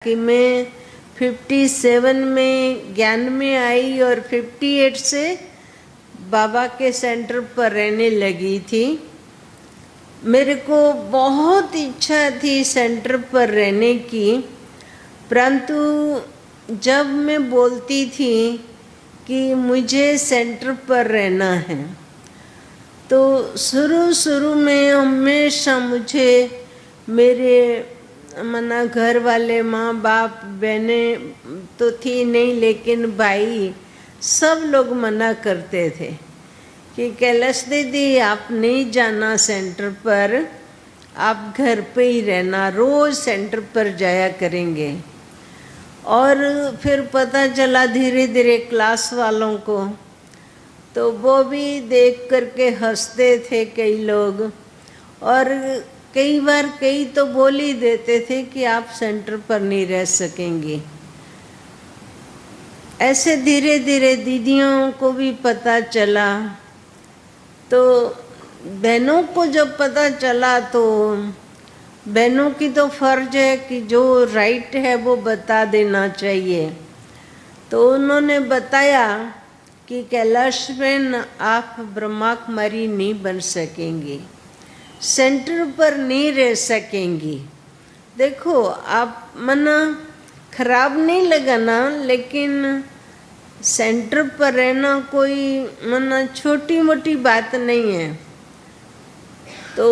कि मैं 57 में ज्ञान में आई और 58 से बाबा के सेंटर पर रहने लगी थी। मेरे को बहुत इच्छा थी सेंटर पर रहने की, परंतु जब मैं बोलती थी कि मुझे सेंटर पर रहना है तो शुरू में हमेशा मुझे मेरे मना घर वाले, माँ बाप, बहनें तो थी नहीं लेकिन भाई सब लोग मना करते थे कि कैलाश दीदी आप नहीं जाना सेंटर पर, आप घर पे ही रहना, रोज़ सेंटर पर जाया करेंगे। और फिर पता चला धीरे धीरे क्लास वालों को, तो वो भी देख करके हंसते थे कई लोग, और कई बार कई तो बोल ही देते थे कि आप सेंटर पर नहीं रह सकेंगे। ऐसे धीरे धीरे दीदियों को भी पता चला, तो बहनों को जब पता चला तो बहनों की तो फर्ज है कि जो राइट है वो बता देना चाहिए। तो उन्होंने बताया कि कैलाश बहन आप ब्रह्मा कुमारी नहीं बन सकेंगी, सेंटर पर नहीं रह सकेंगी। देखो आप मना खराब नहीं लगाना, लेकिन सेंटर पर रहना कोई मना छोटी मोटी बात नहीं है। तो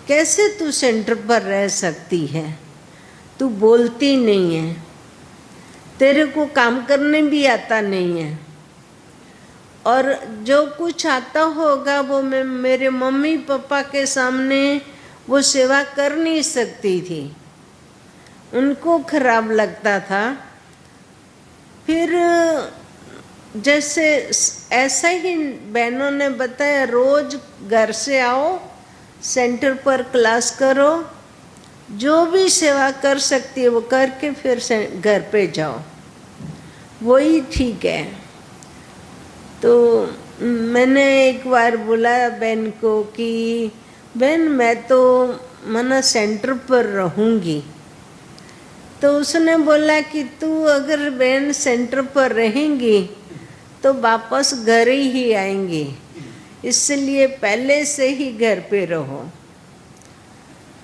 कैसे तू सेंटर पर रह सकती है, तू बोलती नहीं है, तेरे को काम करने भी आता नहीं है, और जो कुछ आता होगा वो मैं मेरे मम्मी पापा के सामने वो सेवा कर नहीं सकती थी, उनको खराब लगता था। फिर जैसे ऐसा ही बहनों ने बताया, रोज घर से आओ, सेंटर पर क्लास करो, जो भी सेवा कर सकती है वो करके फिर घर पे जाओ, वही ठीक है। तो मैंने एक बार बोला बहन को कि बहन मैं तो मना सेंटर पर रहूँगी। तो उसने बोला कि तू अगर बहन सेंटर पर रहेंगी तो वापस घर ही आएंगी, इसलिए पहले से ही घर पे रहो।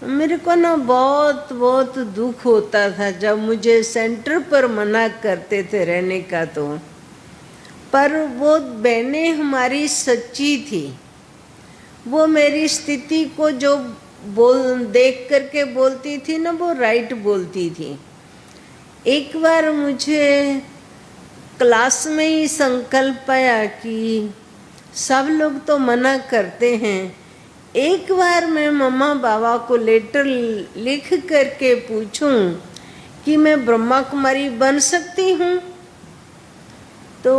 मेरे को ना बहुत दुख होता था जब मुझे सेंटर पर मना करते थे रहने का, तो पर वो बहनें हमारी सच्ची थी, वो मेरी स्थिति को जो देख करके बोलती थी ना, वो राइट बोलती थी। एक बार मुझे क्लास में ही संकल्प आया कि सब लोग तो मना करते हैं, एक बार मैं मम्मा बाबा को लेटर लिख करके पूछूं कि मैं ब्रह्मा कुमारी बन सकती हूँ। तो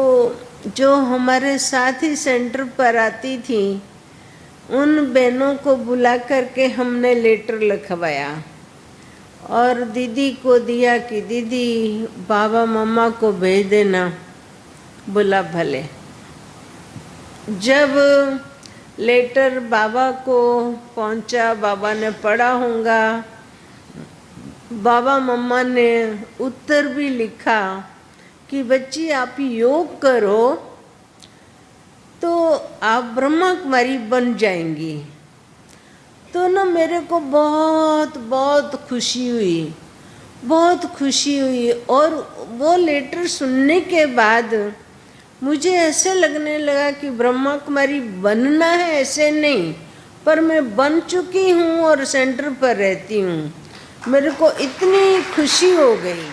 जो हमारे साथ ही सेंटर पर आती थी उन बहनों को बुला करके हमने लेटर लिखवाया और दीदी को दिया कि दीदी बाबा मम्मा को भेज देना। बोला भले। जब लेटर बाबा को पहुंचा, बाबा ने पढ़ा होगा, बाबा मम्मा ने उत्तर भी लिखा कि बच्ची आप योग करो तो आप ब्रह्मा कुमारी बन जाएंगी। तो ना मेरे को बहुत खुशी हुई, बहुत खुशी हुई। और वो लेटर सुनने के बाद मुझे ऐसे लगने लगा कि ब्रह्मा कुमारी बनना है, ऐसे नहीं, पर मैं बन चुकी हूँ और सेंटर पर रहती हूँ। मेरे को इतनी खुशी हो गई।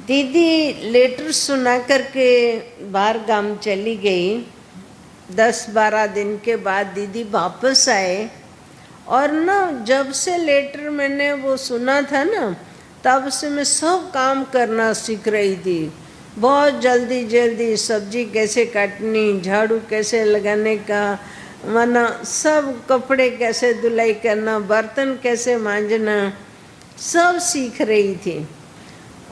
दीदी लेटर सुना करके बाहर गांव चली गई। 10-12 दिन के बाद दीदी वापस आए, और ना जब से लेटर मैंने वो सुना था ना, तब से मैं सब काम करना सीख रही थी। बहुत जल्दी सब्जी कैसे काटनी, झाड़ू कैसे लगाने का, माना सब कपड़े कैसे धुलाई करना, बर्तन कैसे मांजना, सब सीख रही थी।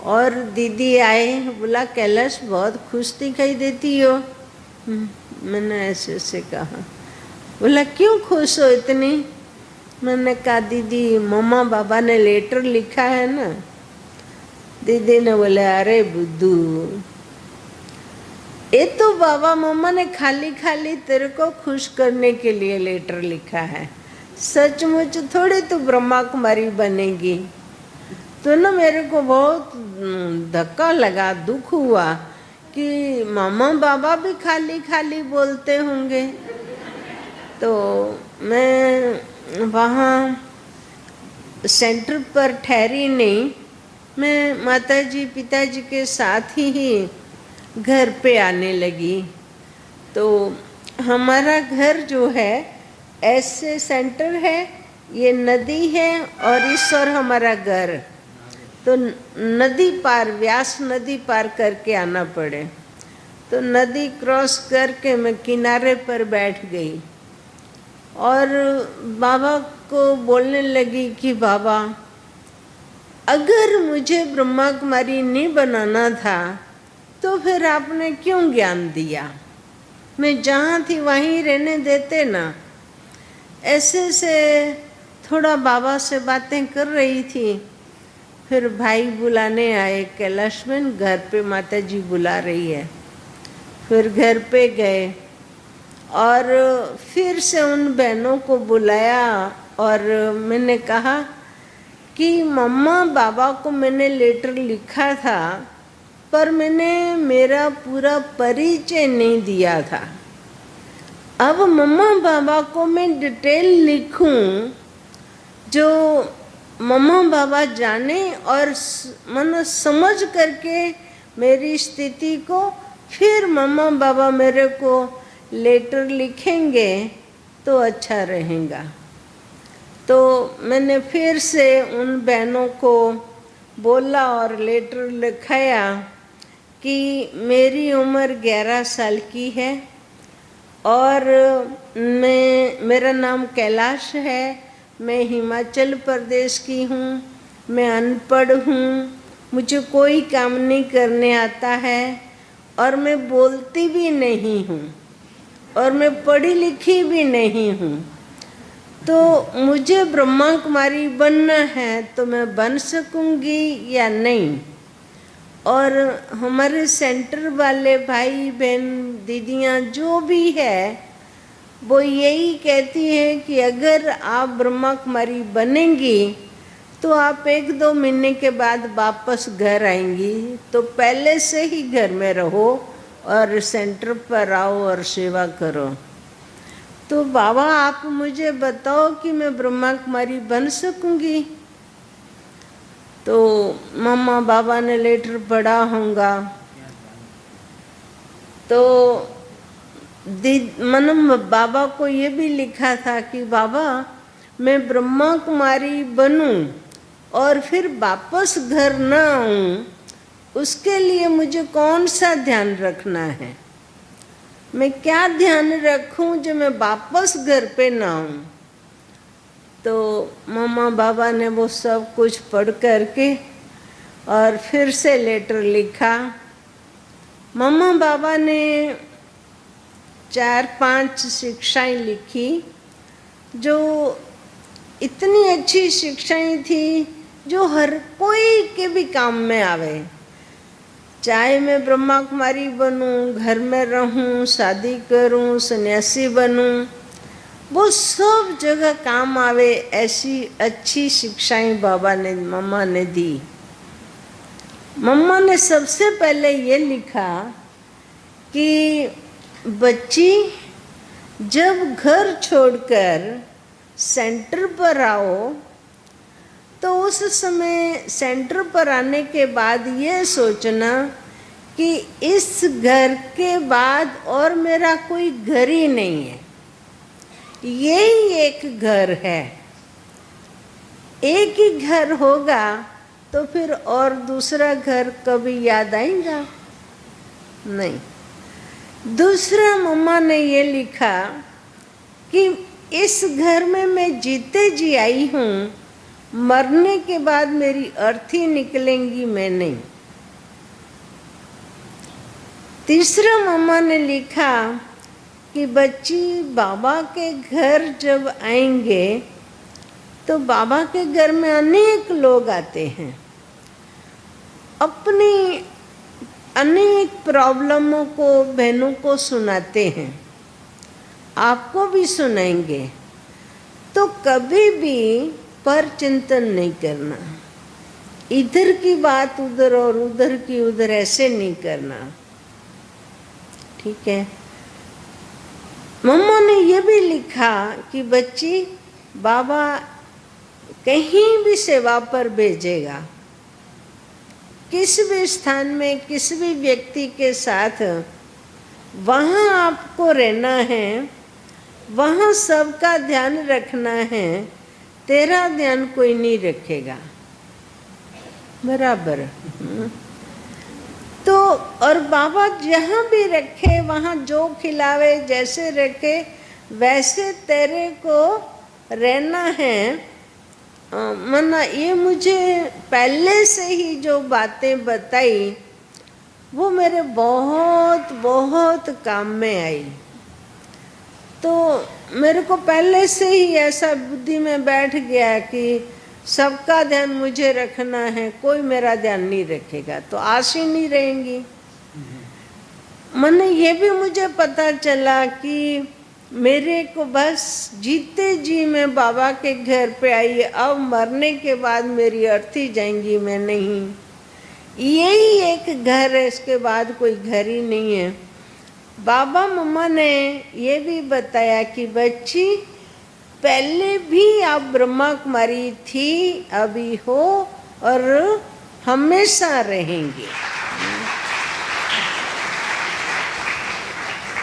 और दीदी आए, बोला कैलाश बहुत खुश दिखाई देती हो। मैंने ऐसे कहा। बोला क्यों खुश हो इतनी? मैंने कहा दीदी मम्मा बाबा ने लेटर लिखा है ना। दीदी ने बोले अरे बुद्धू, ये तो बाबा मम्मा ने खाली खाली तेरे को खुश करने के लिए लेटर लिखा है, सचमुच थोड़ी तू ब्रह्मा कुमारी बनेगी। तो ना मेरे को बहुत धक्का लगा, दुख हुआ कि मामा बाबा भी खाली खाली बोलते होंगे। तो मैं वहाँ सेंटर पर ठहरी नहीं, मैं माताजी पिताजी के साथ ही घर पे आने लगी। तो हमारा घर जो है ऐसे सेंटर है, ये नदी है और इस और हमारा घर, तो नदी पार, व्यास नदी पार करके आना पड़े। तो नदी क्रॉस करके मैं किनारे पर बैठ गई और बाबा को बोलने लगी कि बाबा अगर मुझे ब्रह्मा कुमारी नहीं बनाना था तो फिर आपने क्यों ज्ञान दिया, मैं जहाँ थी वहीं रहने देते ना। ऐसे से थोड़ा बाबा से बातें कर रही थी, फिर भाई बुलाने आए, कैलाश में घर पे माता जी बुला रही है। फिर घर पे गए और फिर से उन बहनों को बुलाया और मैंने कहा कि मम्मा बाबा को मैंने लेटर लिखा था पर मैंने मेरा पूरा परिचय नहीं दिया था। अब मम्मा बाबा को मैं डिटेल लिखूं जो मम्मा बाबा जाने और मन समझ करके मेरी स्थिति को, फिर मम्मा बाबा मेरे को लेटर लिखेंगे तो अच्छा रहेगा। तो मैंने फिर से उन बहनों को बोला और लेटर लिखाया कि मेरी उम्र 11 साल की है और मेरा नाम कैलाश है, मैं हिमाचल प्रदेश की हूँ, मैं अनपढ़ हूँ, मुझे कोई काम नहीं करने आता है और मैं बोलती भी नहीं हूँ और मैं पढ़ी लिखी भी नहीं हूँ। तो मुझे ब्रह्मा कुमारी बनना है तो मैं बन सकूँगी या नहीं। और हमारे सेंटर वाले भाई बहन दीदियाँ जो भी है वो यही कहती है कि अगर आप ब्रह्मा कुमारी बनेंगी तो आप 1-2 महीने के बाद वापस घर आएंगी, तो पहले से ही घर में रहो और सेंटर पर आओ और सेवा करो। तो बाबा आप मुझे बताओ कि मैं ब्रह्मा कुमारी बन सकूंगी। तो मम्मा बाबा ने लेटर पढ़ा होगा तो मन बाबा को ये भी लिखा था कि बाबा मैं ब्रह्मा कुमारी बनूं और फिर वापस घर ना आऊं, उसके लिए मुझे कौन सा ध्यान रखना है, मैं क्या ध्यान रखूं जो मैं वापस घर पे ना आऊं। तो मम्मा बाबा ने वो सब कुछ पढ़ करके और फिर से लेटर लिखा। मम्मा बाबा ने 4-5 शिक्षाएं लिखी जो इतनी अच्छी शिक्षाएं थी जो हर कोई के भी काम में आवे, चाहे मैं ब्रह्मा कुमारी बनूं, घर में रहूं, शादी करूं, सन्यासी बनूं, वो सब जगह काम आवे, ऐसी अच्छी शिक्षाएं बाबा ने मम्मा ने दी। मम्मा ने सबसे पहले ये लिखा कि बच्ची जब घर छोड़कर सेंटर पर आओ तो उस समय सेंटर पर आने के बाद ये सोचना कि इस घर के बाद और मेरा कोई घर ही नहीं है, यही एक घर है। एक ही घर होगा तो फिर और दूसरा घर कभी याद आएगा नहीं। दूसरा मम्मा ने ये लिखा कि इस घर में मैं जीते जी आई हूँ, मरने के बाद मेरी अर्थी निकलेंगी मैं नहीं। तीसरा मम्मा ने लिखा कि बच्ची बाबा के घर जब आएंगे तो बाबा के घर में अनेक लोग आते हैं, अपनी अनेक प्रॉब्लमों को बहनों को सुनाते हैं, आपको भी सुनाएंगे। तो कभी भी पर चिंतन नहीं करना, इधर की बात उधर और उधर की उधर, ऐसे नहीं करना, ठीक है। मम्मा ने ये भी लिखा कि बच्ची, बाबा कहीं भी सेवा पर भेजेगा, किसी भी स्थान में किसी भी व्यक्ति के साथ, वहाँ आपको रहना है, वहाँ सबका ध्यान रखना है, तेरा ध्यान कोई नहीं रखेगा, बराबर। तो और बाबा जहाँ भी रखे, वहाँ जो खिलावे, जैसे रखे वैसे तेरे को रहना है। मना ये मुझे पहले से ही जो बातें बताई वो मेरे बहुत बहुत काम में आई। तो मेरे को पहले से ही ऐसा बुद्धि में बैठ गया कि सबका ध्यान मुझे रखना है, कोई मेरा ध्यान नहीं रखेगा तो आस ही नहीं रहेंगी। मैंने ये भी मुझे पता चला कि मेरे को बस जीते जी मैं बाबा के घर पे आई, अब मरने के बाद मेरी अर्थी जाएंगी मैं नहीं, यही एक घर है, इसके बाद कोई घर ही नहीं है। बाबा मम्मा ने ये भी बताया कि बच्ची, पहले भी आप ब्रह्मा कुमारी थी, अभी हो और हमेशा रहेंगे।